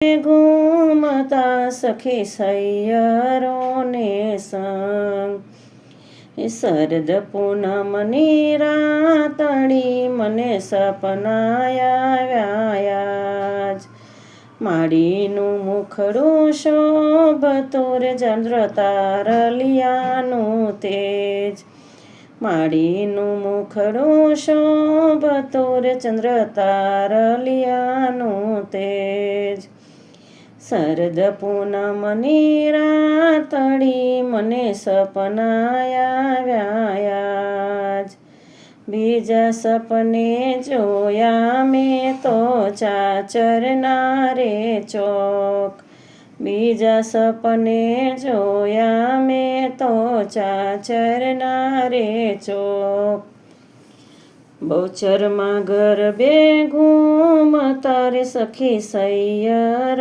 ઘૂમતા સખી સૈયરોને સંગ શરદ પૂનમની રાતડી મને સપનાયા જ માડીનું મુખડું શોભતું રે ચંદ્ર તારલિયાનું તેજ માડીનું મુખડું શોભતું રે ચંદ્ર તારલિયાનું તેજ શરદ પૂનમની રાતડી મને સપનાયા જ બીજા સપને જોયા મેં તો ચાચરના રે ચોક બીજા સપને જોયા મેં તો ચાચરના રે ચોક બહુચરમાં ગરબે ઘૂમતા રે સખી સૈયર